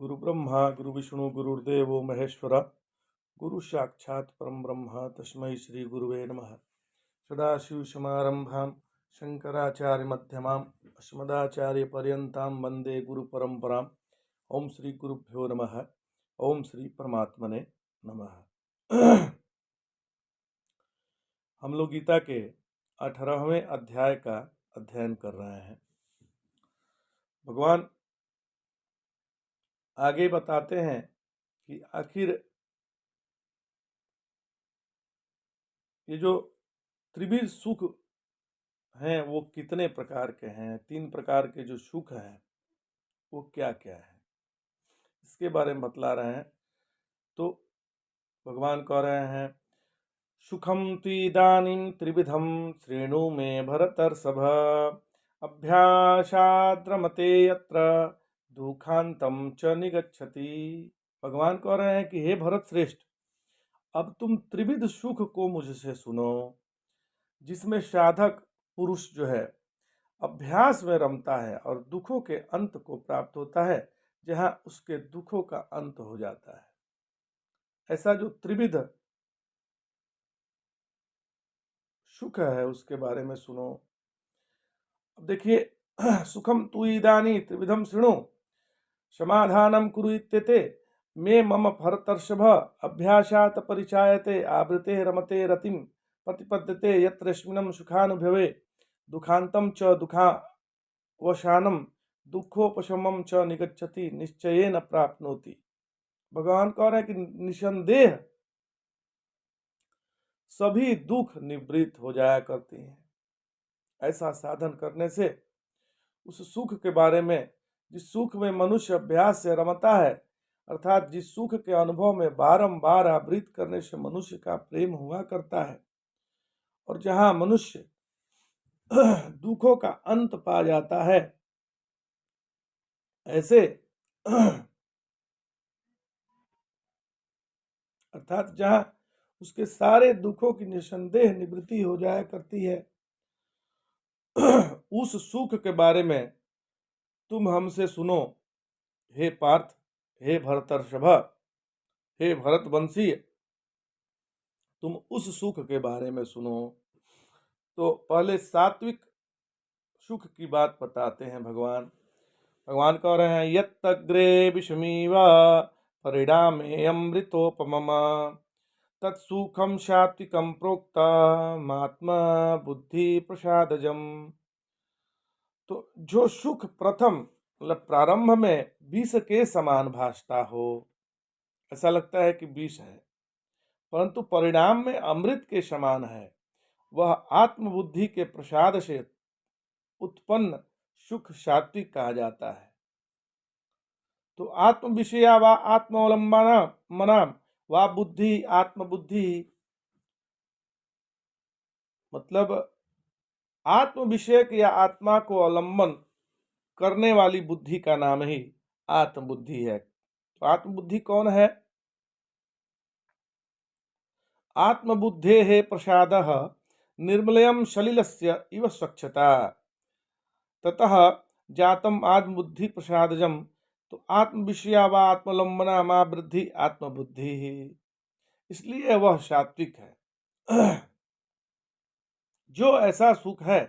गुरु ब्रह्मा गुरु विष्णु गुरुर्देवो महेश्वर गुरु साक्षात् परम ब्रह्म तस्मै श्री गुरुवे नमः। सदाशिवसमारंभां शंकराचार्य मध्यमाम् अस्मदाचार्य पर्यन्तां वंदे गुरु परंपराम्। ओम श्री गुरुभ्यो नमः। ओम श्री परमात्मने नमः। हम लोग गीता के 18वें अध्याय का अध्ययन कर रहे हैं। भगवान आगे बताते हैं कि आखिर ये जो त्रिविध सुख हैं वो कितने प्रकार के हैं, 3 प्रकार के जो सुख हैं वो क्या क्या है, इसके बारे में बतला रहे हैं। तो भगवान कह रहे हैं, सुखम त्विदानीं त्रिविधम श्रेणु मे भरतर्षभ, अभ्यासाद्रमते यत्र दुखांतम च निगच्छति। भगवान कह रहे हैं कि हे भरत श्रेष्ठ, अब तुम त्रिविध सुख को मुझसे सुनो, जिसमें साधक पुरुष जो है अभ्यास में रमता है और दुखों के अंत को प्राप्त होता है, जहां उसके दुखों का अंत हो जाता है। ऐसा जो त्रिविध सुख है उसके बारे में सुनो। अब देखिए, सुखम तु इदानी त्रिविधम शृणु समाधानम कुरु इत्येते मे मम भरतर्षभ, अभ्यासात् परिचायते आवृते रमते रतिम प्रतिपद्यते यत्रस्मिन्नं सुखानुभवे दुखांतम च दुखावसानम दुखोपशमम च निगच्छति निश्चयेन प्राप्नोति। भगवान कह रहे हैं कि निसंदेह सभी दुख निवृत्त हो जाया करते हैं। ऐसा साधन करने से उस सुख के बारे में, जिस सुख में मनुष्य अभ्यास से रमता है, अर्थात जिस सुख के अनुभव में बारंबार आवृत करने से मनुष्य का प्रेम हुआ करता है और जहां मनुष्य दुखों का अंत पा जाता है, ऐसे अर्थात जहां उसके सारे दुखों की निसंदेह निवृत्ति हो जाया करती है, उस सुख के बारे में तुम हमसे सुनो। हे पार्थ, हे भरतर्षभ, हे भरतवंशी, तुम उस सुख के बारे में सुनो। तो पहले सात्विक सुख की बात बताते हैं भगवान। भगवान कह रहे हैं, यत्तग्रे विषमीव परिणामे अमृतोपमम् तत्सुखम सात्विकम प्रोक्तमात्मा बुद्धि प्रसादजम। तो जो सुख प्रथम मतलब प्रारंभ में विष के समान भासता हो, ऐसा लगता है कि विष है, परंतु परिणाम में अमृत के समान है, वह आत्मबुद्धि के प्रसाद से उत्पन्न सुख सात्विक कहा जाता है। तो आत्म विषया व आत्मावलंबना मनाम व बुद्धि आत्मबुद्धि, मतलब आत्म विषयक या आत्मा को अवलंबन करने वाली बुद्धि का नाम ही आत्मबुद्धि है। तो आत्मबुद्धि कौन है? आत्मबुद्धेः प्रसादः निर्मलयं सलिलस्य इव स्वच्छता ततः जातम आत्मबुद्धि प्रसादजम। तो आत्म विषया व आत्मलंबना मा वृद्धि आत्मबुद्धि ही, इसलिए वह सात्विक है। जो ऐसा सुख है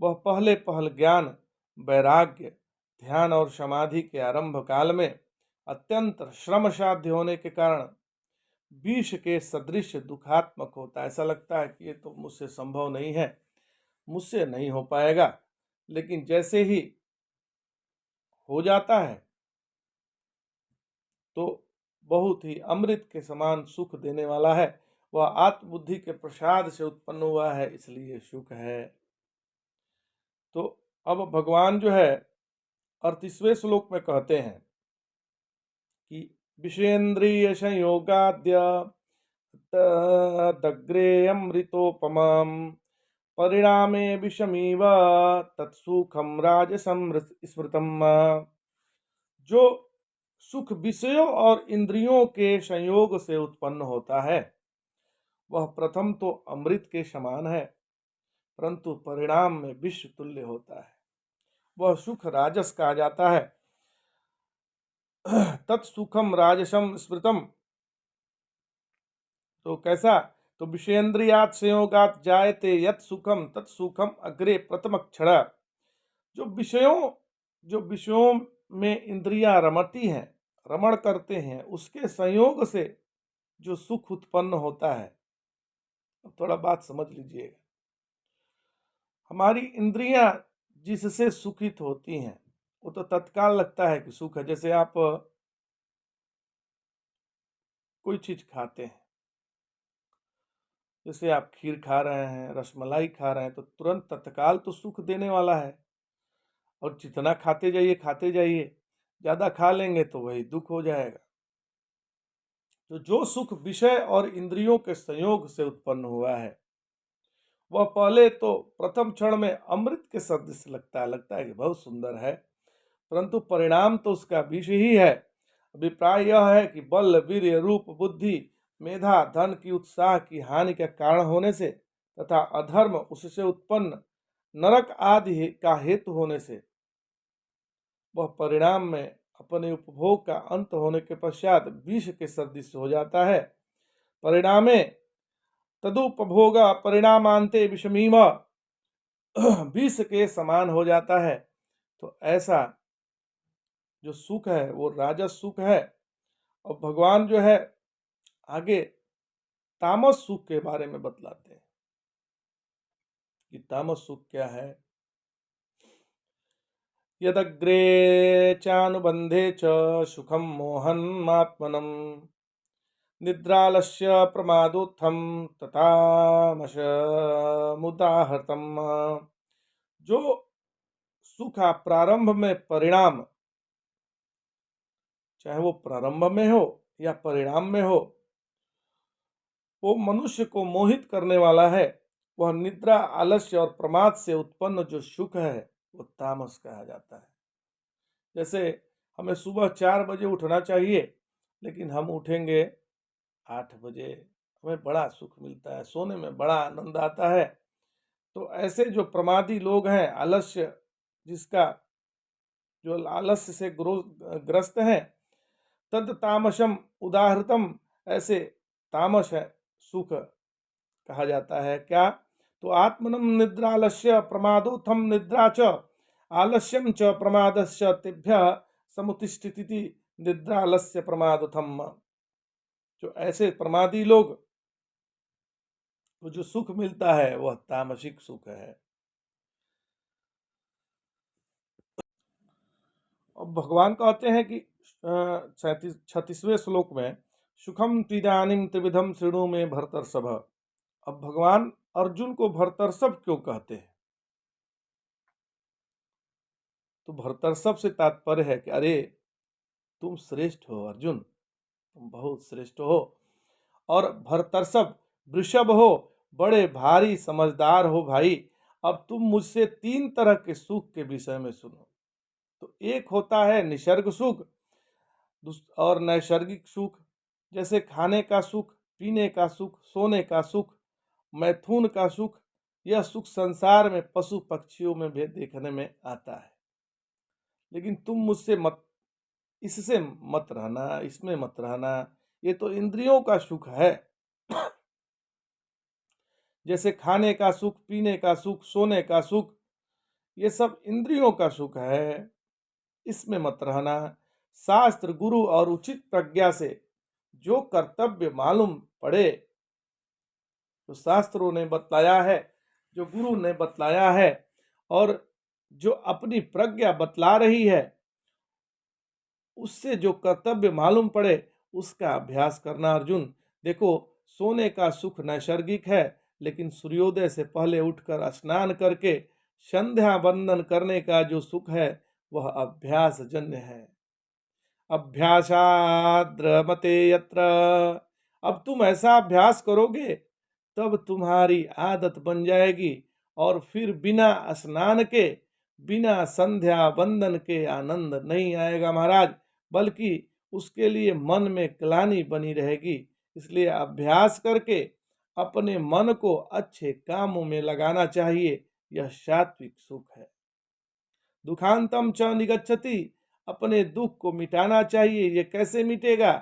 वह पहले पहल ज्ञान, वैराग्य, ध्यान और समाधि के आरंभ काल में अत्यंत श्रम साध्य होने के कारण विष के सदृश दुखात्मक होता है। ऐसा लगता है कि ये तो मुझसे संभव नहीं है, मुझसे नहीं हो पाएगा, लेकिन जैसे ही हो जाता है तो बहुत ही अमृत के समान सुख देने वाला है। वह आत्मबुद्धि के प्रसाद से उत्पन्न हुआ है, इसलिए सुख है। तो अब भगवान जो है 38वें श्लोक में कहते हैं कि विषेन्द्रिय संयोगाद्य तदग्रे अमृतोपमम् परिणामे विषमीव तत्सुखम राजसं स्मृतम्। जो सुख विषयों और इंद्रियों के संयोग से उत्पन्न होता है वह प्रथम तो अमृत के समान है, परंतु परिणाम में विष तुल्य होता है। वह सुख राजस कहा जाता है। तत्सुखम राजसम स्मृतम, तो कैसा, तो विषयेन्द्रियात संयोगात जायते यत् सुखम तत्सुखम अग्रे प्रथम क्षण। जो विषयों जो विषयों में इंद्रियां रमती हैं, रमण करते हैं, उसके संयोग से जो सुख उत्पन्न होता है। अब थोड़ा बात समझ लीजिएगा। हमारी इंद्रियां जिससे सुखित होती हैं वो तो तत्काल लगता है कि सुख है। जैसे आप कोई चीज खाते हैं, जैसे आप खीर खा रहे हैं, रसमलाई खा रहे हैं, तो तुरंत तत्काल तो सुख देने वाला है। और जितना खाते जाइए, ज्यादा खा लेंगे तो वही दुख हो जाएगा। तो जो सुख विषय और इंद्रियों के संयोग से उत्पन्न हुआ है, वह पहले तो प्रथम क्षण में अमृत के सदृश लगता है कि बहुत सुंदर है, परंतु परिणाम तो उसका विष ही है। अभिप्राय यह है कि बल, वीर्य, रूप, बुद्धि, मेधा, धन की, उत्साह की हानि का कारण होने से तथा अधर्म उससे उत्पन्न नरक आदि का हेतु होने से वह परिणाम में अपने उपभोग का अंत होने के पश्चात विष के सदृश हो जाता है। परिणामे तदुपभोग परिणामांते विषमीम, विष के समान हो जाता है। तो ऐसा जो सुख है वो राजस सुख है। और भगवान जो है आगे तामस सुख के बारे में बतलाते हैं कि तामस सुख क्या है। यदग्रे चानुबंधे च सुखम मोहन्मात्मनम निद्रालस्य प्रमादोत्थम तथामशमुदाहृतम। जो सुख प्रारंभ में परिणाम, चाहे वो प्रारंभ में हो या परिणाम में हो, वो मनुष्य को मोहित करने वाला है, वह निद्रा, आलस्य और प्रमाद से उत्पन्न जो सुख है वो तामस कहा जाता है। जैसे हमें सुबह 4 बजे उठना चाहिए, लेकिन हम उठेंगे 8 बजे, हमें बड़ा सुख मिलता है, सोने में बड़ा आनंद आता है। तो ऐसे जो प्रमादी लोग हैं, आलस्य जिसका, जो आलस्य से ग्रस्त हैं, तद तामसम उदाहृतम, ऐसे तामस है सुख कहा जाता है। क्या, तो आत्मनम निद्रालस्य प्रमादोत्थम निद्रा च आलस्यम च प्रमादस्य तेभ्य समुतिष्ठिति निद्रालस्य प्रमादोत्थम। जो ऐसे प्रमादी लोग को जो सुख मिलता है वह तामसिक सुख है। और भगवान कहते हैं कि 36वें श्लोक में, सुखम तिदानीम त्रिविधम शृणु में भरतर्षभ। अब भगवान अर्जुन को भरतर्षभ क्यों कहते हैं? तो भरतर्षभ से तात्पर्य है कि अरे तुम श्रेष्ठ हो अर्जुन, तुम बहुत श्रेष्ठ हो। और भरतर्षभ वृषभ हो, बड़े भारी समझदार हो भाई। अब तुम मुझसे 3 तरह के सुख के विषय में सुनो। तो एक होता है निसर्ग सुख और नैसर्गिक सुख, जैसे खाने का सुख, पीने का सुख, सोने का सुख, मैथुन का सुख। यह सुख संसार में पशु पक्षियों में भी देखने में आता है। लेकिन तुम मुझसे मत, इससे मत रहना, इसमें मत रहना, ये तो इंद्रियों का सुख है। जैसे खाने का सुख, पीने का सुख, सोने का सुख, ये सब इंद्रियों का सुख है, इसमें मत रहना। शास्त्र, गुरु और उचित प्रज्ञा से जो कर्तव्य मालूम पड़े, जो शास्त्रों ने बतलाया है, जो गुरु ने बतलाया है, और जो अपनी प्रज्ञा बतला रही है, उससे जो कर्तव्य मालूम पड़े उसका अभ्यास करना। अर्जुन देखो, सोने का सुख नैसर्गिक है, लेकिन सूर्योदय से पहले उठकर स्नान करके संध्या वंदन करने का जो सुख है वह अभ्यास जन्य है। अभ्यासाद्रमते यत्र, अब तुम ऐसा अभ्यास करोगे तब तुम्हारी आदत बन जाएगी, और फिर बिना स्नान के, बिना संध्या वंदन के आनंद नहीं आएगा महाराज, बल्कि उसके लिए मन में ग्लानि बनी रहेगी। इसलिए अभ्यास करके अपने मन को अच्छे कामों में लगाना चाहिए, यह सात्विक सुख है। दुखांतम च निगच्छति, अपने दुख को मिटाना चाहिए। ये कैसे मिटेगा,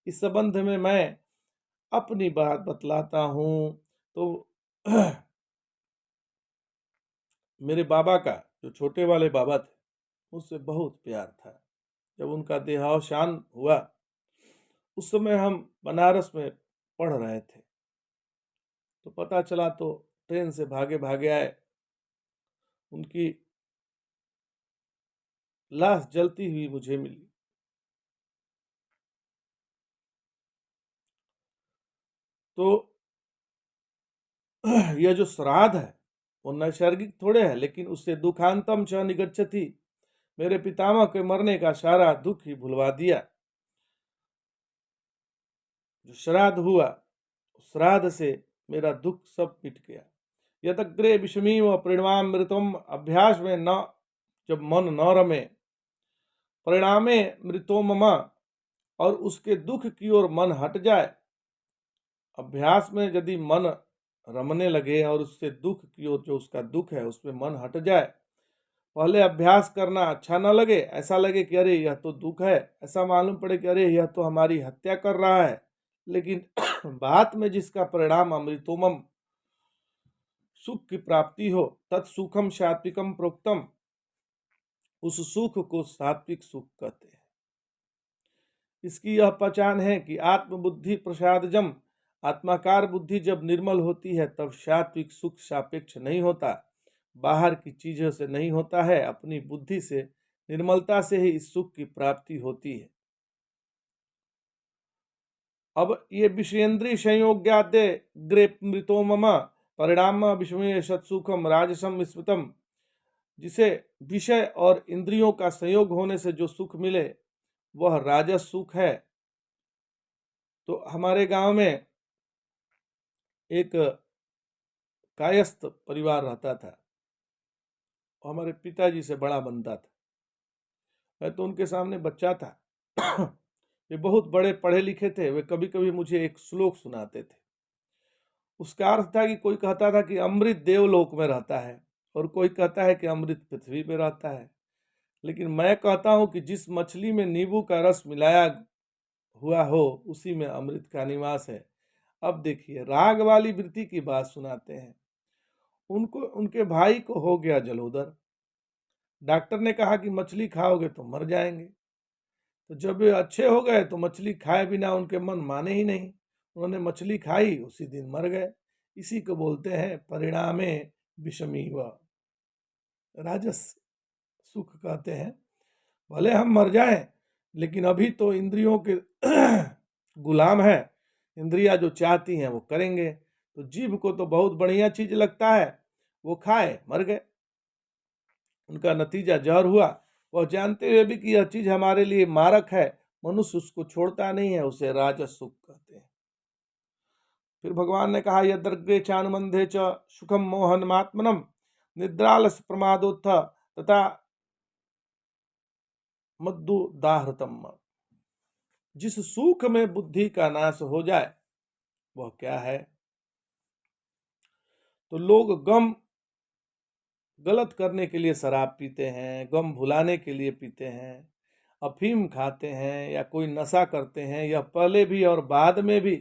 इस संबंध में मैं अपनी बात बतलाता हूँ। तो मेरे बाबा का, जो छोटे वाले बाबा थे, उससे बहुत प्यार था। जब उनका देहावसान हुआ, उस समय हम बनारस में पढ़ रहे थे, तो पता चला तो ट्रेन से भागे भागे आए। उनकी लाश जलती हुई मुझे मिली। तो यह जो श्राद्ध है वो नैसर्गिक थोड़े है, लेकिन उससे दुखांतम च निगच्छति। मेरे पितामह के मरने का सारा दुख ही भुलवा दिया। जो श्राद्ध हुआ, श्राद्ध से मेरा दुख सब मिट गया। यदग्रे विषमीव परिणामृतम, अभ्यास में न जब मन न रमे, परिणामे मृतो मम, और उसके दुख की ओर मन हट जाए। अभ्यास में यदि मन रमने लगे और उससे दुख की ओर, जो उसका दुख है उसमें मन हट जाए, पहले अभ्यास करना अच्छा न लगे, ऐसा लगे कि अरे यह तो दुख है, ऐसा मालूम पड़े कि अरे यह तो हमारी हत्या कर रहा है, लेकिन बात में जिसका परिणाम अमृतोमम, सुख की प्राप्ति हो, तत्सुखम सात्विकम प्रोक्तम, उस सुख को सात्विक सुख कहते हैं। इसकी यह पहचान है कि आत्मबुद्धि प्रसादजम, आत्माकार बुद्धि जब निर्मल होती है तब सात्विक सुख सापेक्ष नहीं होता, बाहर की चीजों से नहीं होता है, अपनी बुद्धि से, निर्मलता से ही इस सुख की प्राप्ति होती है। अब ये विषयेंद्रिय संयोग्याद्य ग्रे मृतो मम परिणाम विषमे सत्सुखम राजसम स्मृतम, जिसे विषय और इंद्रियों का संयोग होने से जो सुख मिले वह राजस सुख है। तो हमारे गांव में एक कायस्थ परिवार रहता था, हमारे पिताजी से बड़ा बनता था। मैं तो उनके सामने बच्चा था। वे बहुत बड़े पढ़े लिखे थे। वे कभी कभी मुझे एक श्लोक सुनाते थे। उसका अर्थ था कि कोई कहता था कि अमृत देवलोक में रहता है और कोई कहता है कि अमृत पृथ्वी पे रहता है, लेकिन मैं कहता हूं कि जिस मछली में नींबू का रस मिलाया हुआ हो उसी में अमृत का निवास है। अब देखिए, राग वाली वृत्ति की बात सुनाते हैं। उनको, उनके भाई को हो गया जलोदर। डॉक्टर ने कहा कि मछली खाओगे तो मर जाएंगे। तो जब वे अच्छे हो गए तो मछली खाए बिना उनके मन माने ही नहीं। उन्होंने मछली खाई, उसी दिन मर गए। इसी को बोलते हैं परिणामे विषमीव, राजस सुख कहते हैं। भले हम मर जाएं, लेकिन अभी तो इंद्रियों के गुलाम है। इंद्रियां जो चाहती हैं वो करेंगे। तो जीभ को तो बहुत बढ़िया चीज लगता है, वो खाए, मर गए। उनका नतीजा जहर हुआ। वह जानते हुए भी कि यह चीज हमारे लिए मारक है, मनुष्य उसको छोड़ता नहीं है, उसे राजस सुख कहते हैं। फिर भगवान ने कहा, यद्रग्रे चानुबंधे च सुखम मोहनमात्मनम निद्रालस प्रमादोत्थ तथा मद्दुदाहृतम, जिस सुख में बुद्धि का नाश हो जाए वह क्या है। तो लोग गम गलत करने के लिए शराब पीते हैं, गम भुलाने के लिए पीते हैं, अफीम खाते हैं या कोई नशा करते हैं। यह पहले भी और बाद में भी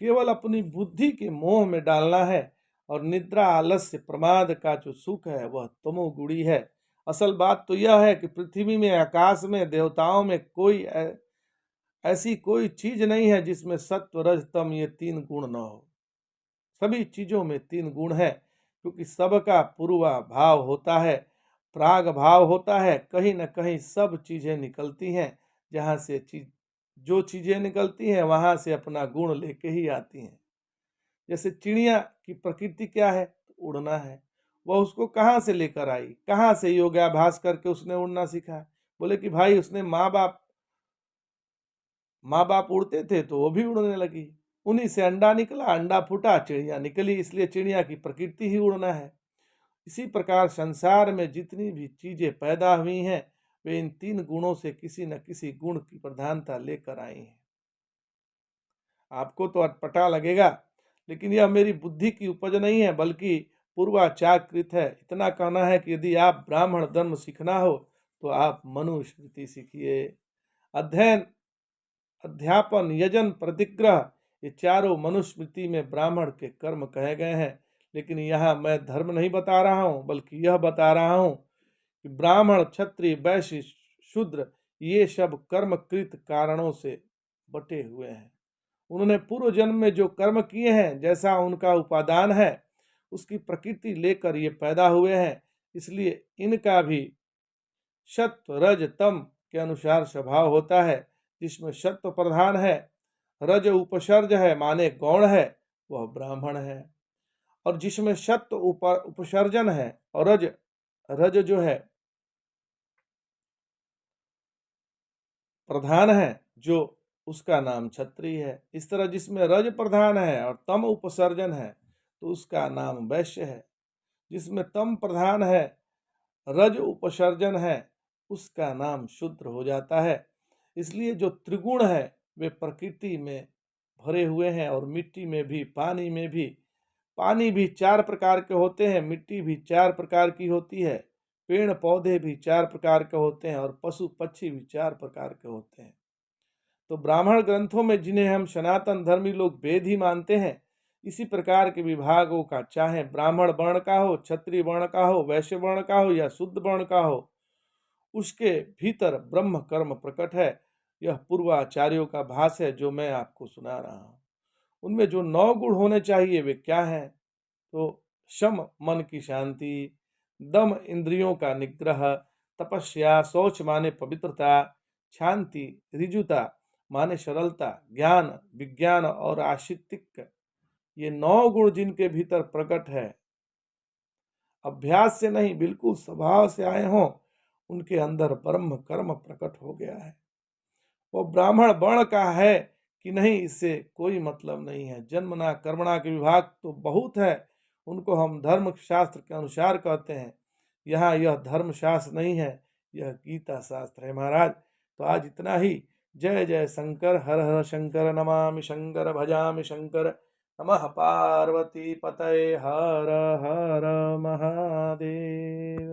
केवल अपनी बुद्धि के मोह में डालना है। और निद्रा, आलस्य, प्रमाद का जो सुख है वह तमोगुणी है। असल बात तो यह है कि पृथ्वी में, आकाश में, देवताओं में कोई ऐसी कोई चीज नहीं है जिसमें सत्व, रज, तम ये तीन गुण न हो। सभी चीजों में तीन गुण है, क्योंकि सबका पूर्वा भाव होता है, प्राग भाव होता है। कहीं न कहीं सब चीजें निकलती हैं। जहाँ से जो चीजें निकलती हैं वहां से अपना गुण लेके ही आती हैं। जैसे चिड़िया की प्रकृति क्या है, उड़ना है। वह उसको कहाँ से लेकर आई, कहाँ से योगाभ्यास करके उसने उड़ना सीखा। बोले कि भाई उसने माँ बाप उड़ते थे तो वो भी उड़ने लगी। उन्हीं से अंडा निकला, अंडा फूटा, चिड़िया निकली, इसलिए चिड़िया की प्रकृति ही उड़ना है। इसी प्रकार संसार में जितनी भी चीजें पैदा हुई हैं वे इन तीन गुणों से किसी न किसी गुण की प्रधानता लेकर आई हैं। आपको तो अटपटा लगेगा, लेकिन यह मेरी बुद्धि की उपज नहीं है, बल्कि पूर्वाचारकृत है। इतना कहना है कि यदि आप ब्राह्मण धर्म सीखना हो तो आप मनुस्मृति सीखिए। अध्ययन, अध्यापन, यजन, प्रतिग्रह, ये चारों मनुस्मृति में ब्राह्मण के कर्म कहे गए हैं। लेकिन यहाँ मैं धर्म नहीं बता रहा हूँ, बल्कि यह बता रहा हूँ कि ब्राह्मण, क्षत्रिय, वैश्य, शूद्र, ये सब कर्मकृत कारणों से बटे हुए हैं। उन्होंने पूर्व जन्म में जो कर्म किए हैं, जैसा उनका उपादान है, उसकी प्रकृति लेकर ये पैदा हुए हैं। इसलिए इनका भी सत्व, रज, तम के अनुसार स्वभाव होता है। जिसमें सत्व प्रधान है, रज उपसर्ज है माने गौण है, वह ब्राह्मण है। और जिसमें सत्व उपसर्जन है और रज रज जो है प्रधान है, जो उसका नाम क्षत्रिय है। इस तरह जिसमें रज प्रधान है और तम उपसर्जन है, तो उसका नाम वैश्य है। जिसमें तम प्रधान है, रज उपसर्जन है, उसका नाम शूद्र हो जाता है। इसलिए जो त्रिगुण है वे प्रकृति में भरे हुए हैं, और मिट्टी में भी, पानी में भी। पानी भी 4 प्रकार के होते हैं, मिट्टी भी 4 प्रकार की होती है, पेड़ पौधे भी 4 प्रकार के होते हैं, और पशु पक्षी भी 4 प्रकार के होते हैं। तो ब्राह्मण ग्रंथों में, जिन्हें हम सनातन धर्मी लोग वेद ही मानते हैं, इसी प्रकार के विभागों का, चाहे ब्राह्मण वर्ण का हो, क्षत्रिय वर्ण का हो, वैश्य वर्ण का हो या शुद्ध वर्ण का हो, उसके भीतर ब्रह्म कर्म प्रकट है। यह पूर्वाचार्यों का भाष्य है जो मैं आपको सुना रहा हूँ। उनमें जो 9 गुण होने चाहिए वे क्या हैं? तो शम मन की शांति, दम इंद्रियों का निग्रह, तपस्या, शौच माने पवित्रता, शांति, ऋजुता माने सरलता, ज्ञान, विज्ञान और आशितिक, ये 9 गुण जिनके भीतर प्रकट है, अभ्यास से नहीं बिल्कुल स्वभाव से आए हों, उनके अंदर ब्रह्म कर्म प्रकट हो गया है। वो ब्राह्मण वर्ण का है कि नहीं, इससे कोई मतलब नहीं है। जन्मना कर्मणा के विभाग तो बहुत है, उनको हम धर्म शास्त्र के अनुसार कहते हैं। यहाँ यह धर्म शास्त्र नहीं है, यह गीता शास्त्र है महाराज। तो आज इतना ही। जय जय शंकर, हर हर शंकर, नमामि शंकर, भजामि शंकर। नमः पार्वती पतये, हर हर महादेव।